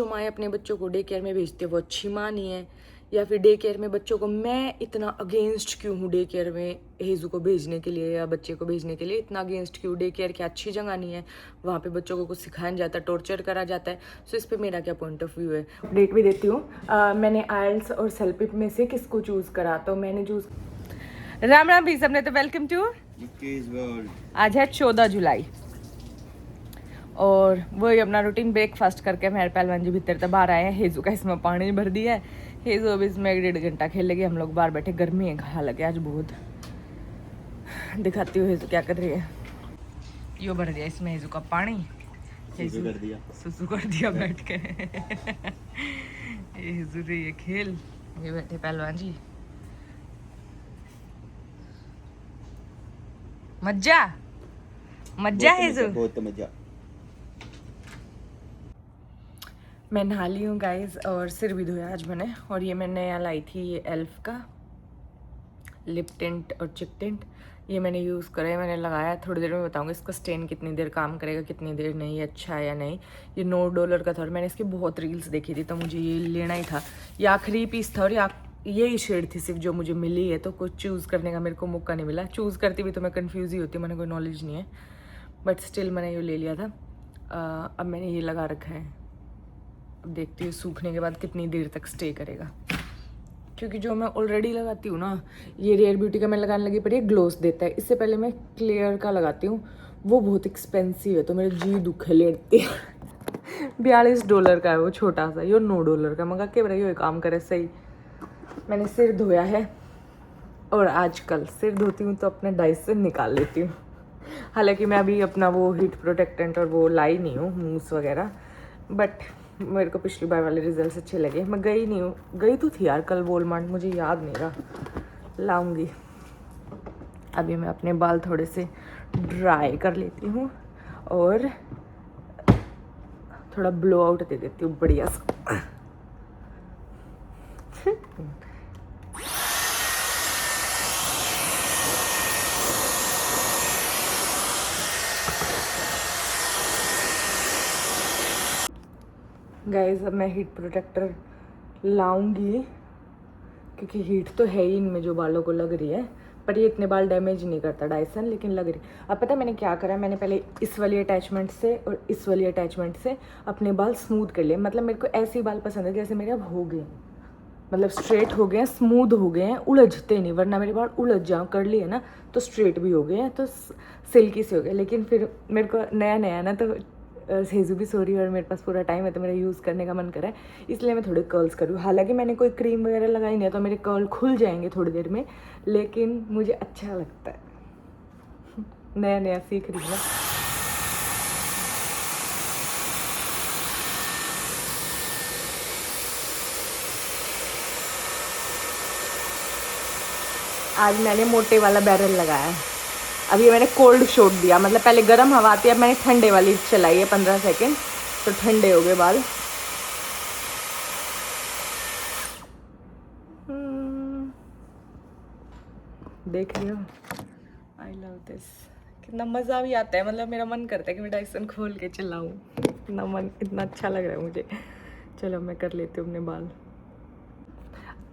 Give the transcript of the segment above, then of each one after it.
जो माएँ अपने बच्चों को डे केयर में भेजती है वो अच्छी माँ नहीं है, या फिर डे केयर में बच्चों को, मैं इतना अगेंस्ट क्यों हूँ डे केयर में हेजू को भेजने के लिए या बच्चे को भेजने के लिए, इतना अगेंस्ट क्यों? डे केयर क्या अच्छी जगह नहीं है? वहाँ पे बच्चों को कुछ सिखाया जाता है, टॉर्चर करा जाता है। सो इस पर मेरा क्या पॉइंट ऑफ व्यू है? अपडेट भी देती हूँ। मैंने आइल्स और सेल्फिप में से किसको चूज़ करा, तो मैंने चूज़, राम राम भी सबने, तो वेलकम टू वर्ल्ड। आज है 14 जुलाई और वही अपना रूटीन ब्रेकफास्ट करके मेरे पहलवान जी भीतर तक बाहर आए हैं। हेजू का इसमें पानी भर दिया है। हेजू अब इसमें 1.5 घंटा खेलेगी। हम लोग बाहर बैठे, गर्मी है, घा लगे आज बहुत। दिखाती हूँ हेजू क्या कर रही है। यो भर दिया इसमें हेजू का पानी, हेजू कर दिया, सुसु कर दिया बैठ के। ये हेजू रही है खेल, ये बैठे पहलवान जी। मज्जा मज्जा हेजू, बहुत मजा। मैं नहा ली हूँ गाइज और सिर भी धोया आज मैंने। और ये मैंने यहाँ लाई थी, ये एल्फ का लिप टिंट और चिक टिंट, ये मैंने यूज़ करा है, मैंने लगाया। थोड़ी देर में बताऊँगी इसका स्टेन कितनी देर काम करेगा, कितनी देर नहीं, अच्छा है या नहीं। ये $9 का था और मैंने इसकी बहुत रील्स देखी थी, तो मुझे ये लेना ही था। ये आखिरी पीस था और यही शेड थी सिर्फ जो मुझे मिली है, तो कुछ चूज़ करने का मेरे को मौका नहीं मिला। चूज़ करती भी तो मैं कन्फ्यूज़ ही होती, मैंने कोई नॉलेज नहीं है, बट स्टिल मैंने ये ले लिया था। अब मैंने ये लगा रखा है, अब देखती हूँ सूखने के बाद कितनी देर तक स्टे करेगा। क्योंकि जो मैं ऑलरेडी लगाती हूँ ना, ये रेयर ब्यूटी का मैं लगाने लगी, पर ये ग्लोस देता है। इससे पहले मैं क्लियर का लगाती हूँ, वो बहुत एक्सपेंसिव है, तो मेरे जी दुखे लेती है। $42 का है वो छोटा सा, ये $9 का मंगा के रही हो, काम करे सही। मैंने सिर धोया है और आजकल सिर धोती हूँ तो अपने डाइस से निकाल लेती हूँ। हालांकि मैं अभी अपना वो हीट प्रोटेक्टेंट और वो लाई नहीं हूँ, मूस वगैरह, बट मेरे को पिछली बार वाले रिजल्ट्स अच्छे लगे। मैं गई नहीं हूँ, गई तो थी यार कल वॉलमार्ट, मुझे याद नहीं रहा, लाऊंगी। अभी मैं अपने बाल थोड़े से ड्राई कर लेती हूँ और थोड़ा ब्लो आउट दे देती हूँ बढ़िया सा। गाइस अब मैं हीट प्रोटेक्टर लाऊंगी, क्योंकि हीट तो है ही इनमें जो बालों को लग रही है, पर ये इतने बाल डैमेज नहीं करता डायसन, लेकिन लग रही। अब पता है मैंने क्या करा, मैंने पहले इस वाली अटैचमेंट से और इस वाली अटैचमेंट से अपने बाल स्मूथ कर लिए। मतलब मेरे को ऐसे ही बाल पसंद है जैसे मेरे अब हो गए, मतलब स्ट्रेट हो गए हैं, स्मूथ हो गए हैं, उलझते नहीं, वरना मेरे बाल उलझ जाओ, कर लिए ना तो स्ट्रेट भी हो गए हैं, तो सिल्की से हो गए। लेकिन फिर मेरे को नया नया ना, तो हेजू भी सो रही है और मेरे पास पूरा टाइम है, तो मेरा यूज़ करने का मन करा है, इसलिए मैं थोड़े कर्ल्स करूँ। हालांकि मैंने कोई क्रीम वगैरह लगाई नहीं है, तो मेरे कर्ल खुल जाएंगे थोड़ी देर में, लेकिन मुझे अच्छा लगता है। नया नया सीख रही हूँ। आज मैंने मोटे वाला बैरल लगाया है। अभी मैंने कोल्ड शॉट दिया, मतलब पहले गर्म हवा आती है, अब मैंने ठंडे वाली चलाई है 15 सेकेंड, तो ठंडे हो गए बाल। देख रही हो, आई लव दिस। कितना मज़ा भी आता है, मतलब मेरा मन करता है कि मैं डायसन खोल के चलाऊँ, इतना मन, इतना अच्छा लग रहा है मुझे। चलो मैं कर लेती हूँ अपने बाल।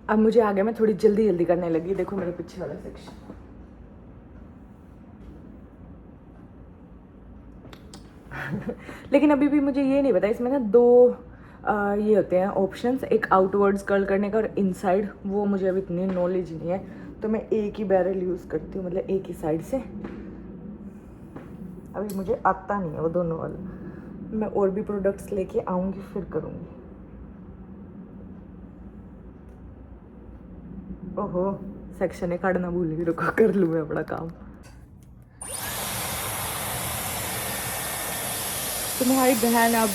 अब मुझे आगे मैं थोड़ी जल्दी जल्दी करने लगी। देखो मेरे पीछे वाला सेक्शन, लेकिन अभी भी मुझे ये नहीं पता, इसमें ना दो ये होते हैं ऑप्शंस, एक आउटवर्ड्स कर्ल करने का और इनसाइड, वो मुझे अभी इतनी नॉलेज नहीं है, तो मैं एक ही बैरल यूज़ करती हूँ, मतलब एक ही साइड से। अभी मुझे आता नहीं है वो दोनों वाला, मैं और भी प्रोडक्ट्स लेके आऊँगी फिर करूँगी। ओहो सेक्शन है, काटना भूल गई, रुको कर लूँ मैं अपना काम। तुम्हारी बहन अब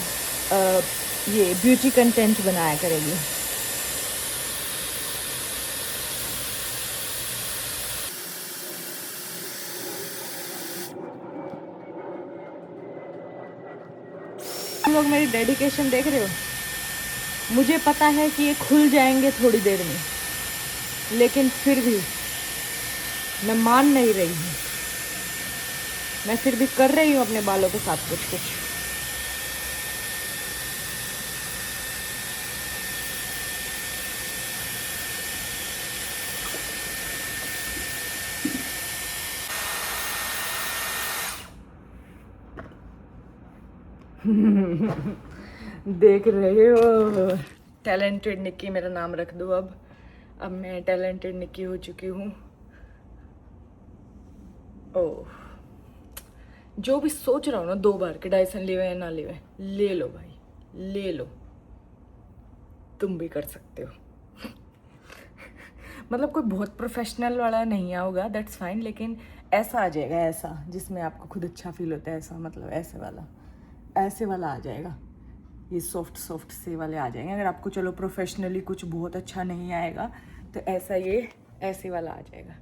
ये ब्यूटी कंटेंट बनाया करेगी। तुम लोग मेरी डेडिकेशन देख रहे हो, मुझे पता है कि ये खुल जाएंगे थोड़ी देर में, लेकिन फिर भी मैं मान नहीं रही हूँ, मैं फिर भी कर रही हूँ अपने बालों के साथ कुछ कुछ। देख रहे हो, टैलेंटेड निक्की मेरा नाम रख दो। अब मैं टैलेंटेड निक्की हो चुकी हूँ। ओह, जो भी सोच रहा हूँ ना 2 बार कि डायसन लेवे या ना लेवे, ले लो भाई, ले लो, तुम भी कर सकते हो। मतलब कोई बहुत प्रोफेशनल वाला नहीं होगा, दैट्स फाइन, लेकिन ऐसा आ जाएगा, ऐसा जिसमें आपको खुद अच्छा फील होता है, ऐसा मतलब ऐसे वाला आ जाएगा। ये सॉफ्ट से वाले आ जाएंगे। अगर आपको चलो प्रोफेशनली कुछ बहुत अच्छा नहीं आएगा तो ऐसा ये ऐसे वाला आ जाएगा,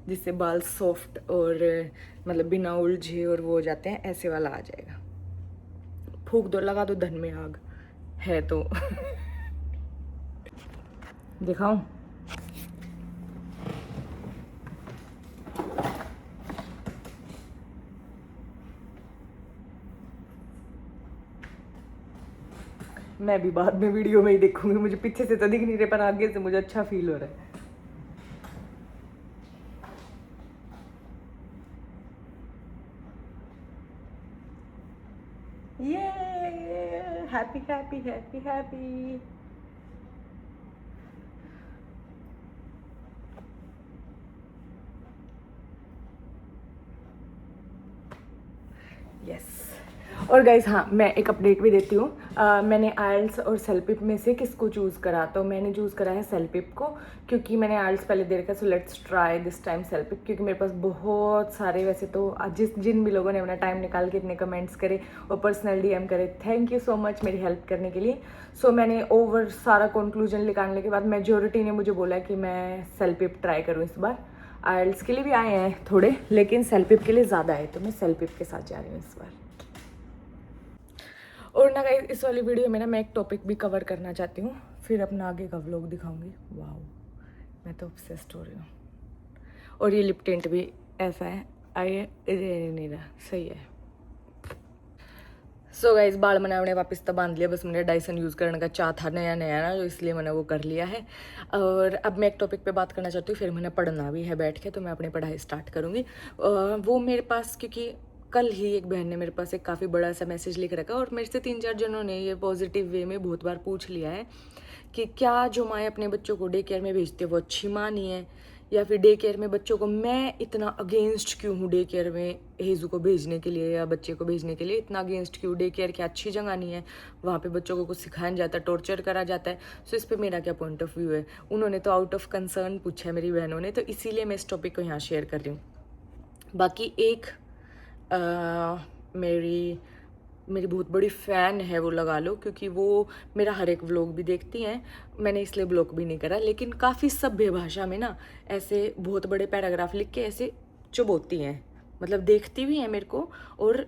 जिससे बाल सॉफ्ट और मतलब बिना उलझे और वो हो जाते हैं, ऐसे वाला आ जाएगा। फूक दो, लगा दो धन में आग है तो। दिखाऊं? मैं भी बाद में वीडियो में ही देखूंगी, मुझे पीछे से तो दिख नहीं रहे पर आगे से मुझे अच्छा फील हो रहा है। ये happy happy happy happy. Yes. और गाइज हाँ, मैं एक अपडेट भी देती हूँ। मैंने आइल्स और सेल्पिप में से किसको चूज़ करा, तो मैंने चूज़ करा है सेल्पिप को, क्योंकि मैंने आइल्स पहले दे रखा। So let's try this time CELPIP, क्योंकि मेरे पास बहुत सारे, वैसे तो जिन भी लोगों ने अपना टाइम निकाल के इतने कमेंट्स करे और पर्सनल डीएम करे, थैंक यू सो मच मेरी हेल्प करने के लिए। सो मैंने ओवर सारा कंक्लूजन निकालने के बाद मेजोरिटी ने मुझे बोला कि मैं सेल्पिप ट्राई करूँ इस बार। आइल्स के लिए भी आए हैं थोड़े, लेकिन सेल्पिप के लिए ज़्यादा आए, तो मैं सेल्पिप के साथ जा रही हूँ इस बार। और ना गाइस, इस वाली वीडियो में ना मैं एक टॉपिक भी कवर करना चाहती हूँ, फिर अपना आगे का व्लॉग दिखाऊंगी। वाह, मैं तो ऑब्सेस्ड हो रही हूँ। और ये लिप टिंट भी ऐसा है, आइए नहीं रहा, सही है। सो गाइस, बाल मैंने वापस तो बांध लिया, बस मैंने डायसन यूज़ करने का चाह था नया ना, तो इसलिए मैंने वो कर लिया है। और अब मैं एक टॉपिक पे बात करना चाहती हूँ, फिर मैंने पढ़ना भी है बैठ के, तो मैं अपनी पढ़ाई स्टार्ट करूँगी। वो मेरे पास, क्योंकि कल ही एक बहन ने मेरे पास एक काफ़ी बड़ा सा मैसेज लिख रखा, और मेरे से 3-4 जनों ने ये पॉजिटिव वे में बहुत बार पूछ लिया है कि क्या जो माएँ अपने बच्चों को डे केयर में भेजती है वो अच्छी माँ नहीं है, या फिर डे केयर में बच्चों को, मैं इतना अगेंस्ट क्यों हूँ डे केयर में हेजू को भेजने के लिए या बच्चे को भेजने के लिए, इतना अगेंस्ट क्यों? डे केयर क्या अच्छी जगह नहीं है? वहाँ पे बच्चों को कुछ सिखाया जाता है, टॉर्चर करा जाता है। सो इस पर मेरा क्या पॉइंट ऑफ व्यू है? उन्होंने तो आउट ऑफ कंसर्न पूछा है मेरी बहनों ने, तो इसीलिए मैं इस टॉपिक को यहाँ शेयर कर रही हूँ। बाकी एक मेरी बहुत बड़ी फ़ैन है, वो लगा लो, क्योंकि वो मेरा हर एक व्लॉग भी देखती हैं, मैंने इसलिए ब्लॉग भी नहीं करा, लेकिन काफ़ी सभ्य भाषा में ना ऐसे बहुत बड़े पैराग्राफ लिख के ऐसे चुभोती हैं, मतलब देखती भी हैं मेरे को, और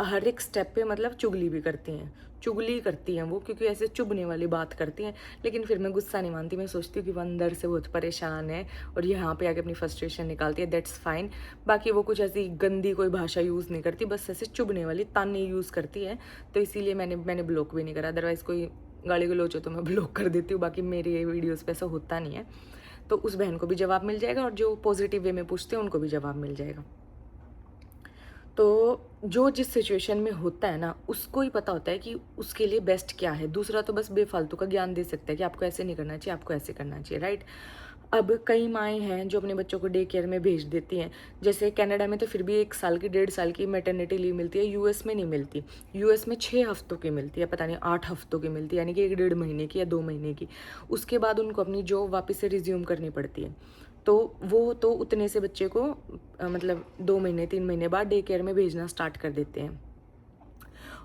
हर एक स्टेप पे मतलब चुगली भी करती हैं, चुगली करती हैं वो, क्योंकि ऐसे चुभने वाली बात करती हैं। लेकिन फिर मैं गुस्सा नहीं मानती, मैं सोचती हूँ कि वो अंदर से बहुत परेशान है और यहाँ पे आके अपनी फ्रस्ट्रेशन निकालती है, दैट्स फाइन। बाकी वो कुछ ऐसी गंदी कोई भाषा यूज़ नहीं करती, बस ऐसे चुभने वाली ताने यूज़ करती है, तो इसीलिए मैंने ब्लॉक भी नहीं करा। अदरवाइज़ कोई गाली गलौच हो तो मैं ब्लॉक कर देती हूँ, बाकी मेरे वीडियोज़ पे ऐसा होता नहीं है। तो उस बहन को भी जवाब मिल जाएगा, और जो पॉजिटिव वे में पूछते हैं उनको भी जवाब मिल जाएगा। तो जो जिस सिचुएशन में होता है ना, उसको ही पता होता है कि उसके लिए बेस्ट क्या है। दूसरा तो बस बेफालतू का ज्ञान दे सकता है कि आपको ऐसे नहीं करना चाहिए, आपको ऐसे करना चाहिए, राइट। अब कई माएँ हैं जो अपने बच्चों को डे केयर में भेज देती हैं, जैसे कनाडा में तो फिर भी 1 साल की 1.5 साल की मैटरनिटी लीव मिलती है, यूएस में नहीं मिलती। यूएस में 6 हफ्तों की मिलती है, पता नहीं 8 हफ्तों की मिलती है, यानी कि 1-1.5 महीने की या 2 महीने की। उसके बाद उनको अपनी जॉब वापस से रिज्यूम करनी पड़ती है, तो वो तो उतने से बच्चे को मतलब 2 महीने 3 महीने बाद डे केयर में भेजना स्टार्ट कर देते हैं।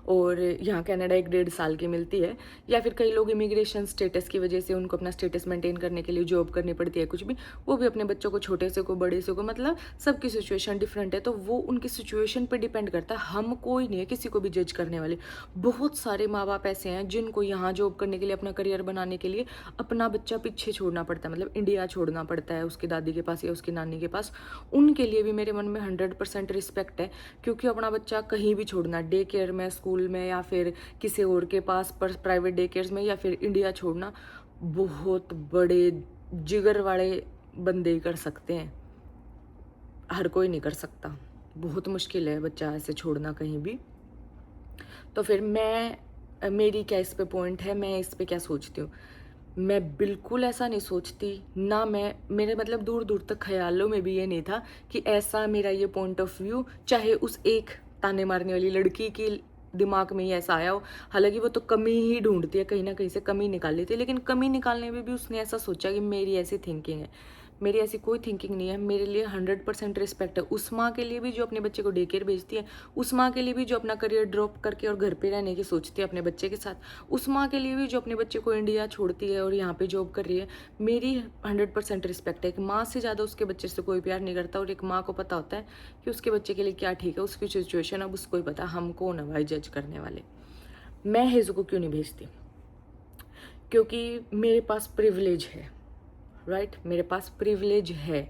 और यहाँ कनाडा 1-1.5 साल की मिलती है, या फिर कई लोग इमिग्रेशन स्टेटस की वजह से उनको अपना स्टेटस मेंटेन करने के लिए जॉब करनी पड़ती है, कुछ भी, वो भी अपने बच्चों को छोटे से को बड़े से को, मतलब सबकी सिचुएशन डिफरेंट है, तो वो उनकी सिचुएशन पे डिपेंड करता है। हम कोई नहीं है किसी को भी जज करने वाले। बहुत सारे माँ बाप ऐसे हैं जिनको यहाँ जॉब करने के लिए, अपना करियर बनाने के लिए अपना बच्चा पीछे छोड़ना पड़ता है, मतलब इंडिया छोड़ना पड़ता है उसकी दादी के पास या उसकी नानी के पास। उनके लिए भी मेरे मन में 100% रिस्पेक्ट है, क्योंकि अपना बच्चा कहीं भी छोड़ना, डे केयर में, स्कूल में, या फिर किसी और के पास पर प्राइवेट डे केयर्स में, या फिर इंडिया छोड़ना, बहुत बड़े जिगर वाले बंदे ही कर सकते हैं, हर कोई नहीं कर सकता। बहुत मुश्किल है बच्चा ऐसे छोड़ना कहीं भी। तो फिर मेरी क्या इस पे पॉइंट है, मैं इस पे क्या सोचती हूँ? मैं बिल्कुल ऐसा नहीं सोचती, ना मेरे मतलब दूर दूर तक ख्यालों में भी ये नहीं था कि ऐसा मेरा ये पॉइंट ऑफ व्यू, चाहे उस एक ताने मारने वाली लड़की की दिमाग में ही ऐसा आया हो। हालांकि वो तो कमी ही ढूंढती है, कहीं ना कहीं से कमी निकाल लेती है, लेकिन कमी निकालने में भी उसने ऐसा सोचा कि मेरी ऐसी थिंकिंग है। मेरी ऐसी कोई थिंकिंग नहीं है। मेरे लिए 100% रिस्पेक्ट है उस माँ के लिए भी जो अपने बच्चे को डे केयर भेजती है, उस माँ के लिए भी जो अपना करियर ड्रॉप करके और घर पे रहने की सोचती है अपने बच्चे के साथ, उस माँ के लिए भी जो अपने बच्चे को इंडिया छोड़ती है और यहाँ पे जॉब कर रही है। मेरी 100% रिस्पेक्ट है। एक माँ से ज़्यादा उसके बच्चे से कोई प्यार नहीं करता, और एक माँ को पता होता है कि उसके बच्चे के लिए क्या ठीक है, उसकी सिचुएशन अब उसको ही पता, हम कौन है भाई जज करने वाले। मैं हेजू को क्यों नहीं भेजती? क्योंकि मेरे पास प्रिविलेज है, राइट? मेरे पास प्रिविलेज है।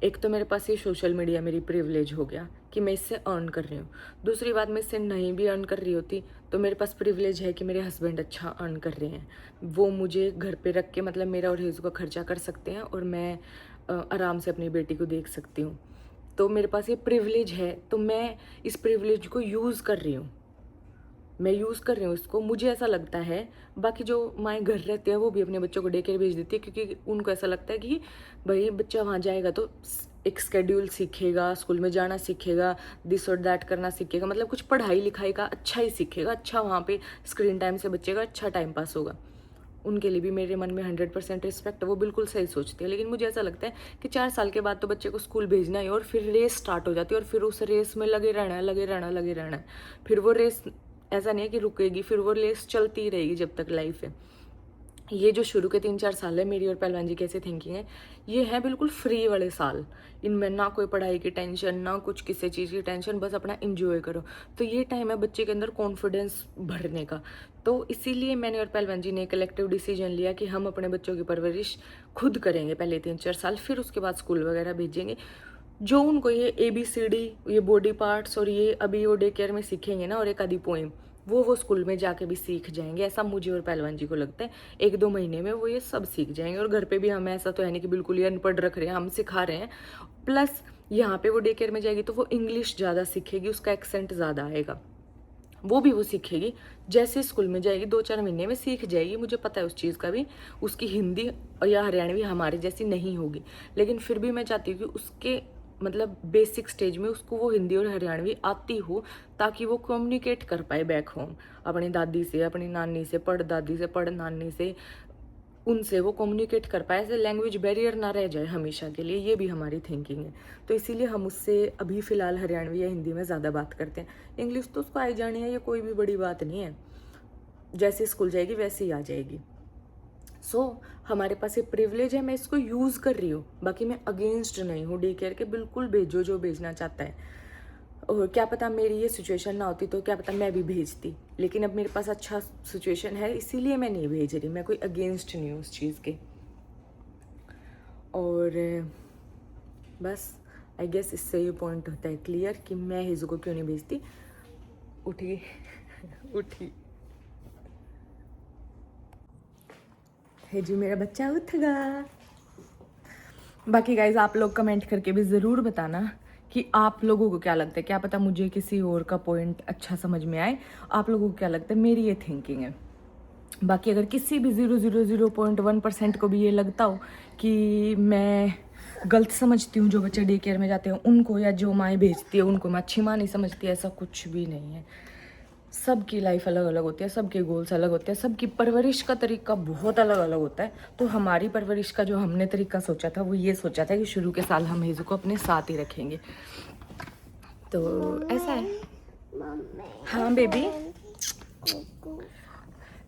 एक तो मेरे पास ये सोशल मीडिया मेरी प्रिविलेज हो गया कि मैं इससे अर्न कर रही हूँ। दूसरी बात, मैं इससे नहीं भी अर्न कर रही होती तो मेरे पास प्रिविलेज है कि मेरे हस्बैंड अच्छा अर्न कर रहे हैं, वो मुझे घर पे रख के मतलब मेरा और हेजू का खर्चा कर सकते हैं, और मैं आराम से अपनी बेटी को देख सकती हूँ। तो मेरे पास ये प्रिविलेज है, तो मैं इस प्रिविलेज को यूज़ कर रही हूँ। मैं यूज़ कर रही हूँ इसको, मुझे ऐसा लगता है। बाकी जो माएँ घर रहती है वो भी अपने बच्चों को डे केयर भेज देती है, क्योंकि उनको ऐसा लगता है कि भाई बच्चा वहाँ जाएगा तो एक स्केड्यूल सीखेगा, स्कूल में जाना सीखेगा, दिस और दैट करना सीखेगा, मतलब कुछ पढ़ाई लिखाई का अच्छा ही सीखेगा, अच्छा वहाँ पे स्क्रीन टाइम से बच्चे का अच्छा टाइम पास होगा। उनके लिए भी मेरे मन में 100% रिस्पेक्ट है, वो बिल्कुल सही सोचती है। लेकिन मुझे ऐसा लगता है कि 4 साल के बाद तो बच्चे को स्कूल भेजना है, और फिर रेस स्टार्ट हो जाती है, और फिर उस रेस में लगे रहना है, लगे रहना, लगे रहना है। फिर वो रेस ऐसा नहीं है कि रुकेगी, फिर वो रेस चलती ही रहेगी जब तक लाइफ है। ये जो शुरू के 3-4 साल है मेरी और पहलवान जी कैसे थिंकिंग है, ये है बिल्कुल फ्री वाले साल। इनमें ना कोई पढ़ाई की टेंशन, ना कुछ किसी चीज़ की टेंशन, बस अपना इंजॉय करो। तो ये टाइम है बच्चे के अंदर कॉन्फिडेंस भरने का। तो इसीलिए मैंने और पहलवान जी ने कलेक्टिव डिसीजन लिया कि हम अपने बच्चों की परवरिश खुद करेंगे पहले 3-4 साल, फिर उसके बाद स्कूल वगैरह भेजेंगे। जो उनको ये ABCD, ये बॉडी पार्ट्स और ये अभी वो डे केयर में सीखेंगे ना, और एक आधी पोएम, वो स्कूल में जाके भी सीख जाएंगे, ऐसा मुझे और पहलवान जी को लगता है। 1-2 महीने में वो ये सब सीख जाएंगे। और घर पे भी हम ऐसा तो है नहीं कि बिल्कुल ही अनपढ़ रख रहे हैं, हम सिखा रहे हैं। प्लस यहाँ पे वो डे केयर में जाएगी तो वो इंग्लिश ज़्यादा सीखेगी, उसका एक्सेंट ज़्यादा आएगा, वो सीखेगी। जैसे स्कूल में जाएगी 2-4 महीने में सीख जाएगी, मुझे पता है उस चीज़ का भी। उसकी हिंदी या हरियाणवी हमारे जैसी नहीं होगी, लेकिन फिर भी मैं चाहती हूँ कि उसके मतलब बेसिक स्टेज में उसको वो हिंदी और हरियाणवी आती हो, ताकि वो कम्युनिकेट कर पाए बैक होम अपनी दादी से, अपनी नानी से, पढ़ दादी से, पढ़ नानी से, उनसे वो कम्युनिकेट कर पाए, ऐसे लैंग्वेज बैरियर ना रह जाए हमेशा के लिए। ये भी हमारी थिंकिंग है। तो इसीलिए हम उससे अभी फ़िलहाल हरियाणवी या हिंदी में ज़्यादा बात करते हैं। इंग्लिश तो उसको आई जानी है, ये कोई भी बड़ी बात नहीं है, जैसे स्कूल जाएगी वैसे ही आ जाएगी। हमारे पास ये प्रिविलेज है, मैं इसको यूज़ कर रही हूँ। बाकी मैं अगेंस्ट नहीं हूँ डे केयर के, बिल्कुल भेजो जो भेजना चाहता है। और क्या पता मेरी ये सिचुएशन ना होती तो क्या पता मैं भी भेजती, लेकिन अब मेरे पास अच्छा सिचुएशन है इसीलिए मैं नहीं भेज रही। मैं कोई अगेंस्ट नहीं हूँ उस चीज़ के। और बस आई गेस इससे ये पॉइंट होता है क्लियर कि मैं हेजू को क्यों नहीं भेजती। उठी उठी हेजू मेरा बच्चा उठ गया। बाकी गाइज आप लोग कमेंट करके भी ज़रूर बताना कि आप लोगों को क्या लगता है। क्या पता मुझे किसी और का पॉइंट अच्छा समझ में आए, आप लोगों को क्या लगता है, मेरी ये थिंकिंग है। बाकी अगर किसी भी 0.01% को भी ये लगता हो कि मैं गलत समझती हूँ जो बच्चे डे केयर में जाते हैं उनको, या जो माएँ भेजती है उनको मैं अच्छी माँ नहीं समझती, ऐसा कुछ भी नहीं है। सबकी लाइफ अलग अलग होती है, सबके गोल्स अलग होते हैं, सबकी परवरिश का तरीका बहुत अलग अलग होता है। तो हमारी परवरिश का जो हमने तरीका सोचा था वो ये सोचा था कि शुरू के साल हम हेजू को अपने साथ ही रखेंगे। तो ऐसा है। हाँ बेबी।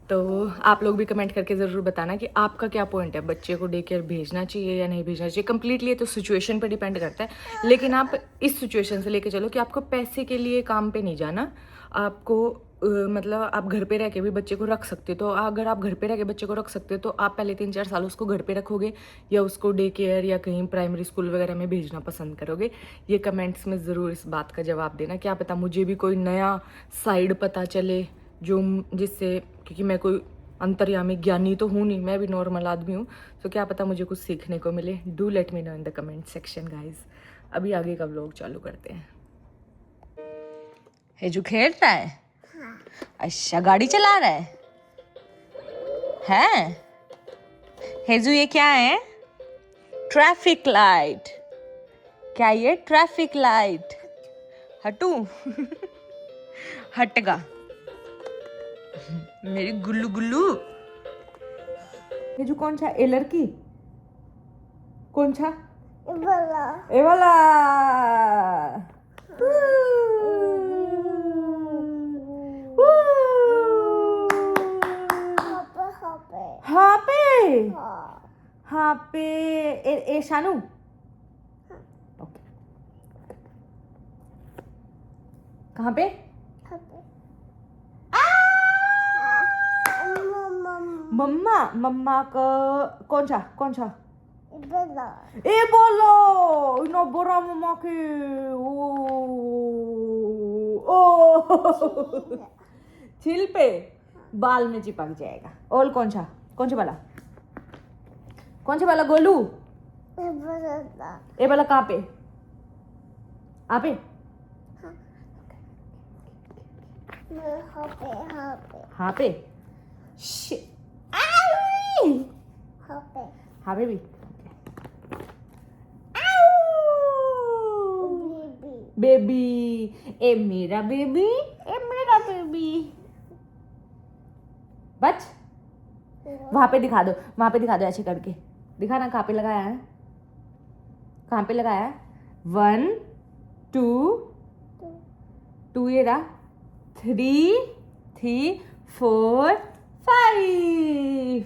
तो आप लोग भी कमेंट करके ज़रूर बताना कि आपका क्या पॉइंट है, बच्चे को डे केयर भेजना चाहिए या नहीं भेजना चाहिए। कम्प्लीटली तो सिचुएशन पर डिपेंड करता है, लेकिन आप इस सिचुएशन से लेके चलो कि आपको पैसे के लिए काम पे नहीं जाना, आपको मतलब आप घर पे रह के भी बच्चे को रख सकते हो। तो अगर आप घर पे रह के बच्चे को रख सकते हो तो आप पहले 3-4 साल उसको घर पे रखोगे या उसको डे केयर या कहीं प्राइमरी स्कूल वगैरह में भेजना पसंद करोगे। ये कमेंट्स में ज़रूर इस बात का जवाब देना। क्या पता मुझे भी कोई नया साइड पता चले जो जिससे, क्योंकि मैं कोई अंतर्यामी ज्ञानी तो हूँ नहीं, मैं भी नॉर्मल आदमी हूँ। तो क्या पता मुझे कुछ सीखने को मिले। Do let me know in the comment section guys. अभी आगे का व्लॉग चालू करते हैं। हेजू खेल रहा है। अच्छा गाड़ी चला रहा है हैं? हेजू ये क्या है? Traffic light. क्या ये ट्रैफिक लाइट? हटू हटगा मेरी गुल्लू गुल्लू। हेजू कौन सा ए लड़की? कौन सा? ए वाला। हाँ पे हाँ पे ए शानू। ओके कहाँ पे? मम्मा मम्मा का कौन सा? ए बोलो इनो बोरा मम्मा के ओ छिल पे बाल में चिपक जाएगा। और कौन सा वाला? कौन सा वाला गोलू? ए वाला कहाँ पे? आप पे? हाँ पे हाँ बेबी। बेबी ए मेरा बेबी बच। वहां पे दिखा दो ऐसे करके दिखा ना कहाँ पे लगाया है? 1 2 2 ये रहा 3 4 5।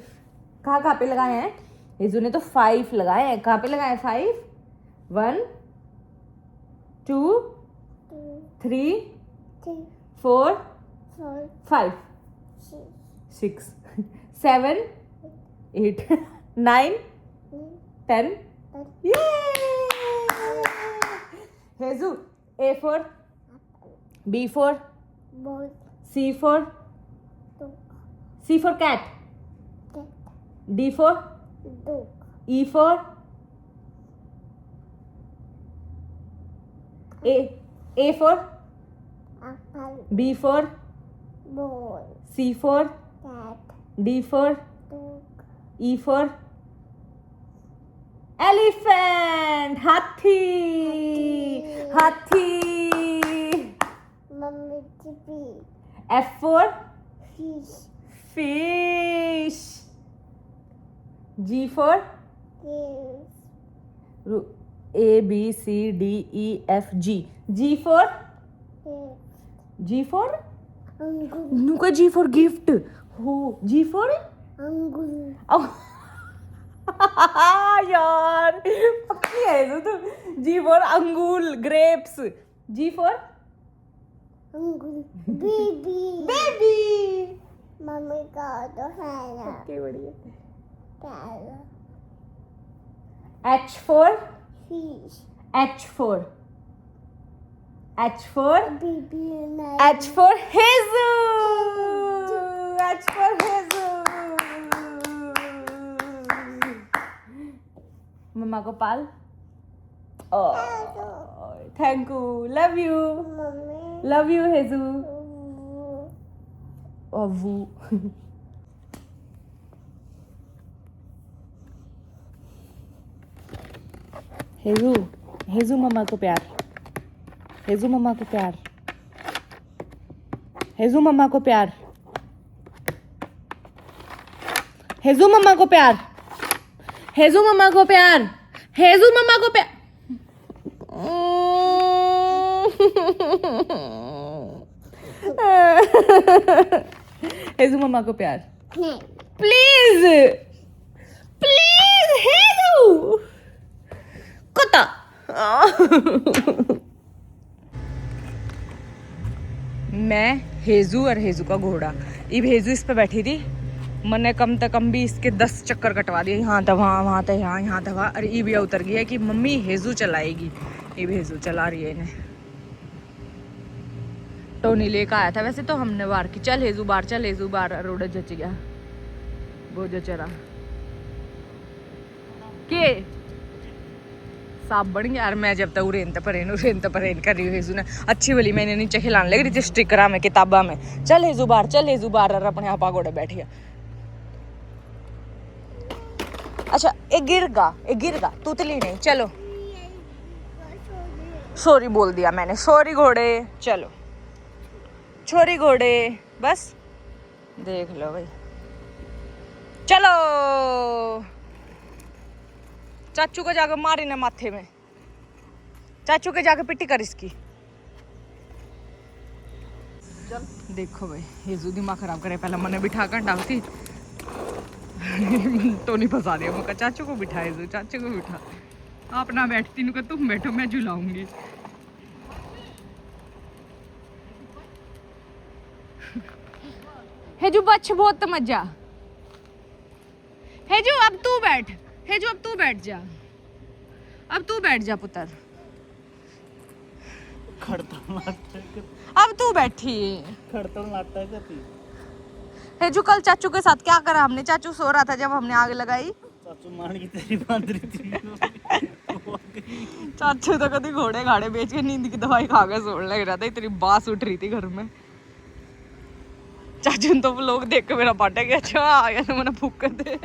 कहाँ पे लगाए हैं? हेजू ने तो 5 लगाए हैं। कहाँ पे लगाए 5? 1 2 3 4 5 6 7 8 9 10 हेजू A for B for C for cat D for E for A for B for C for D for E for elephant हाथी। F for fish G for A B C D E F G for नुका G for gift हो G for यार पक्की है तो G for अंगूर grapes G for baby mummy का तो है ना। ओके बढ़िया। H for fish H for baby H for हेजू H for हेजू। मम्मा को पाल। थैंक यू लव यू हेजू। ओवू हेजू मम्मा को प्यार। हेजू मम्मा को प्यार। हेजू मम्मा को प्यार। हेजू मम्मा को प्यार। हेजू मम्मा को प्यार। हेजू मम्मा को प्यार। हेजू मम्मा को प्यार। प्लीज हेजू कुत्ता। मैं हेजू और हेजू का घोड़ा। अब हेजू इस पे बैठी थी। मैंने कम से कम भी इसके 10 चक्कर कटवा दिए। यहाँ था वहाँ था यहाँ था वहाँ। और ईब उतर गई है कि मम्मी हेजू चलाएगी। ईब हेजू चला रही है इन्हें। टोनी लेकर आया था वैसे तो हमने बार की चल हेजू बार रोड जच गया वो जो चरा के साफ बन गया यार। मैं जब तक उरेन परेन कर रही हूँ हेजू ने अच्छी वाली मैंने नीचे खिलाने लग रही थी स्टिकरा में किताबा में। चल हेजू बार और अपने आप आगोड़े बैठ गया। अच्छा एक गिरगा तुतली नहीं। चलो सॉरी बोल दिया मैंने, सॉरी घोड़े। चलो छोरी घोड़े बस देख लो भाई। चलो चाचू को जाकर मारी ना माथे में, चाचू के जाके पिट्टी कर इसकी। देखो भाई हेजू दिमाग खराब करे। पहले मैंने बिठा कर डालती तो नहीं फंसा दिया। मैं चाचू को बिठा, हेजू चाचू को बिठा। आप ना बैठती नु तुम बैठो मैं झुलाऊंगी। हेजू बच्चे बहुत मजा। हेजू अब तू बैठ, हेजू अब तू बैठ जा, अब तू बैठ जा पुत्र। अब तू बैठी। हेजू कल चाचू के साथ क्या करा हमने? चाचू सो रहा था जब हमने आग लगाई। चाचू मान की तेरी बांध रही थी। चाचू तो कभी घोड़े घाड़े बेच के नींद की दवाई खा के सोने लग रहा था। इतनी बास उठ रही थी घर में। चाचू तो लोग देख के मेरा पाटा गया। अच्छा आ गया तो मैंने फूक कर दे।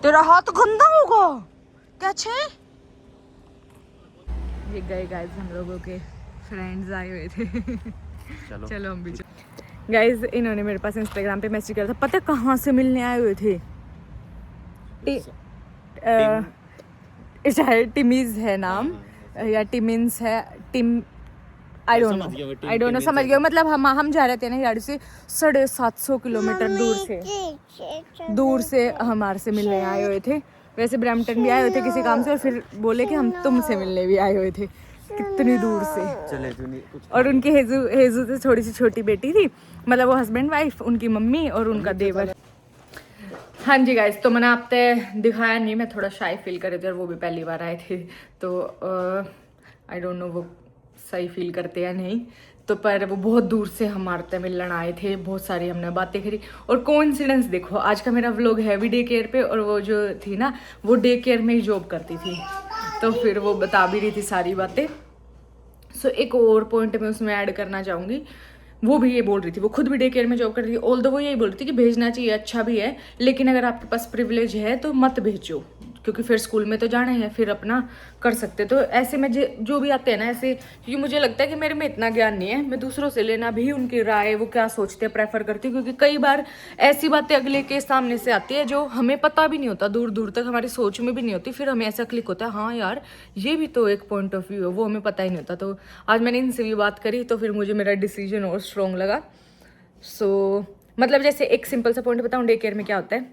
तेरा हाथ गंदा होगा क्या? छे ये गए गाइस हम लोगों के फ्रेंड्स आए हुए थे। चलो हम भी गाइस इन्होंने मेरे पास इंस्टाग्राम पे मैसेज किया था। पता कहाँ से मिलने आए हुए थे? शायद टिमीज है नाम या टिमिन्स है। टिम आई डोंट नो समझ गया। मतलब हम जा रहे थे ना गाड़ी से 750 किलोमीटर दूर से हमारे से मिलने आए हुए थे। वैसे ब्रैम्पटन भी आए हुए थे किसी काम से और फिर बोले कि हम तुमसे मिलने भी आए हुए थे। कितनी दूर से। और उनकी हेजू से थोड़ी सी छोटी बेटी थी, मतलब वो हस्बैंड वाइफ, उनकी मम्मी और उनका देवर। हाँ जी गाइस, तो मैंने आपसे दिखाया नहीं, मैं थोड़ा शाय फील कर रही थी और वो भी पहली बार आए थे तो आई डोंट नो वो सही फील करते या नहीं। तो पर वो बहुत दूर से हमारे से मिलने आए थे, बहुत सारी हमने बातें करी। और कोइंसिडेंस देखो, आज का मेरा व्लॉग है भी डे केयर पे और वो जो थी ना वो डे केयर में ही जॉब करती थी तो फिर वो बता भी रही थी सारी बातें। सो एक और पॉइंट मैं उसमें ऐड करना चाहूँगी, वो भी ये बोल रही थी, वो खुद भी डे केयर में जॉब करती थी। ऑल्दो वो यही बोल रही थी कि भेजना चाहिए, अच्छा भी है, लेकिन अगर आपके पास प्रिविलेज है तो मत भेजो, क्योंकि फिर स्कूल में तो जाना है, फिर अपना कर सकते। तो ऐसे में जो भी आते हैं ना ऐसे, क्योंकि मुझे लगता है कि मेरे में इतना ज्ञान नहीं है, मैं दूसरों से लेना भी उनकी राय, वो क्या सोचते हैं, प्रेफर करती हूँ। क्योंकि कई बार ऐसी बातें अगले के सामने से आती है जो हमें पता भी नहीं होता, दूर दूर तक हमारी सोच में भी नहीं होती, फिर हमें ऐसा क्लिक होता है हाँ यार ये भी तो एक पॉइंट ऑफ व्यू है, वो हमें पता ही नहीं होता। तो आज मैंने इनसे भी बात करी तो फिर मुझे मेरा डिसीजन और स्ट्रॉन्ग लगा। सो मतलब जैसे एक सिंपल सा पॉइंट बताऊँ, डे केयर में क्या होता है,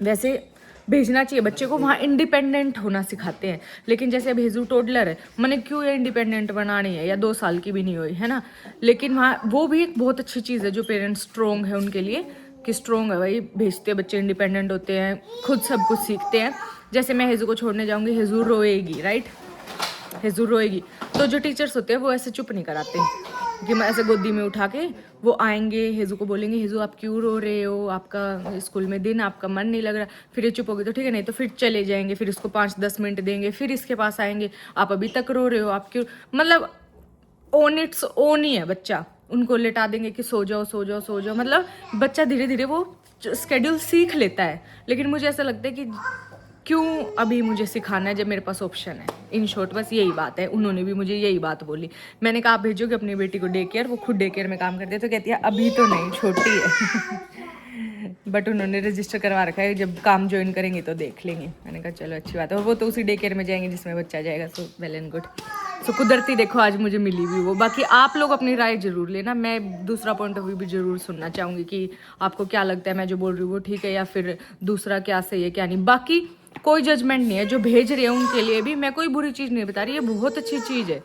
वैसे भेजना चाहिए बच्चे को, वहाँ इंडिपेंडेंट होना सिखाते हैं। लेकिन जैसे अब हेजू टोडलर है, मैंने क्यों ये इंडिपेंडेंट बनानी है, या 2 साल की भी नहीं हुई है ना, लेकिन वहाँ वो भी एक बहुत अच्छी चीज़ है जो पेरेंट्स स्ट्रॉन्ग है उनके लिए, कि स्ट्रॉन्ग है भाई, भेजते हैं बच्चे, इंडिपेंडेंट होते हैं, खुद सब कुछ सीखते हैं। जैसे मैं हेजू को छोड़ने जाऊँगी, हेजू रोएगी, राइट, हेजू रोएगी, तो जो टीचर्स होते हैं वो ऐसे चुप नहीं कराते कि मैं ऐसे गोदी में उठा के, वो आएंगे हेजू को बोलेंगे हेजू आप क्यों रो रहे हो, आपका स्कूल में दिन, आपका मन नहीं लग रहा, फिर ये चुप होगी तो ठीक है, नहीं तो फिर चले जाएंगे, फिर इसको 5-10 मिनट देंगे, फिर इसके पास आएंगे, आप अभी तक रो रहे हो, आप क्यों, मतलब ओन इट्स ओन ही है बच्चा, उनको लेटा देंगे कि सो जाओ सो जाओ सो जाओ, मतलब बच्चा धीरे धीरे वो स्केड्यूल सीख लेता है। लेकिन मुझे ऐसा लगता है कि क्यों अभी मुझे सिखाना है जब मेरे पास ऑप्शन है। इन शॉर्ट बस यही बात है, उन्होंने भी मुझे यही बात बोली। मैंने कहा आप भेजोगे अपनी बेटी को डे केयर, वो खुद डे केयर में काम करती है, तो कहती है अभी तो नहीं, छोटी है बट उन्होंने रजिस्टर करवा रखा है, जब काम ज्वाइन करेंगे तो देख लेंगे। मैंने कहा चलो अच्छी बात है, और वो तो उसी डे केयर में जाएंगे जिसमें बच्चा जाएगा, सो वेल एंड गुड। सो कुदरती देखो आज मुझे मिली भी वो। बाकी आप लोग अपनी राय जरूर लेना, मैं दूसरा पॉइंट ऑफ व्यू भी जरूर सुनना चाहूँगी कि आपको क्या लगता है, मैं जो बोल रही हूँ वो ठीक है या फिर दूसरा क्या सही है क्या नहीं। बाकी कोई जजमेंट नहीं है, जो भेज रहे हैं उनके लिए भी मैं कोई बुरी चीज़ नहीं बता रही, ये बहुत अच्छी चीज़ है।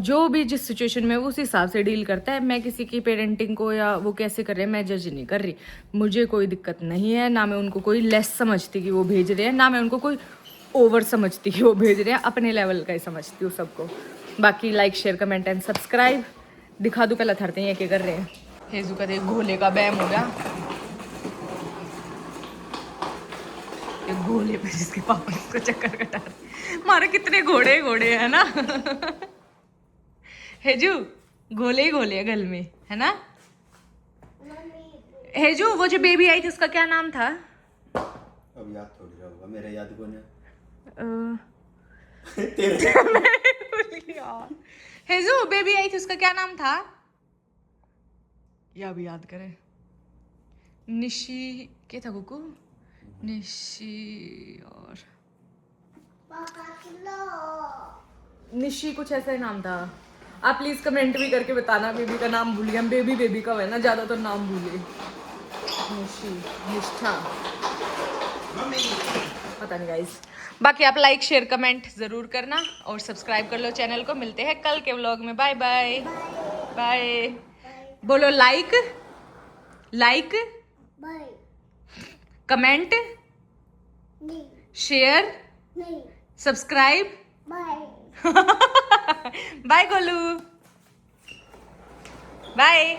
जो भी जिस सिचुएशन में वो उस हिसाब से डील करता है, मैं किसी की पेरेंटिंग को या वो कैसे कर रहे हैं मैं जज नहीं कर रही, मुझे कोई दिक्कत नहीं है, ना मैं उनको कोई लेस समझती कि वो भेज रहे हैं, ना मैं उनको कोई ओवर समझती कि वो भेज रहे हैं, अपने लेवल का ही समझती हूँ सबको। बाकी like share comment and subscribe. दिखा दूँ पहले थरते हैं क्या कर रहे हैं। हेजू का घोले का बैम हो गया, घोड़े पे जिसके पापा इसको चक्कर कटा रहे। मारे कितने घोड़े घोड़े है ना। हेजू घोले ही घोले है गल में, है ना। हेजू वो जो बेबी आई थी उसका क्या नाम था? अब याद थोड़ी रहा होगा, मेरा याद कौन है? हेजू बेबी आई थी उसका क्या नाम था? या भी याद करें। निशी क्या था कुकू? निशी और निशी कुछ ऐसा ही नाम था। आप प्लीज कमेंट भी करके बताना। बेबी का नाम भूल गया। बेबी बेबी का है ना, ज्यादातर नाम भूले। निशी, निष्ठा, पता नहीं गाइस। बाकी आप लाइक शेयर कमेंट जरूर करना और सब्सक्राइब कर लो चैनल को। मिलते हैं कल के व्लॉग में। Bye bye bye. बोलो लाइक लाइक बाय कमेंट नहीं शेयर नहीं subscribe. Bye bye Golu bye.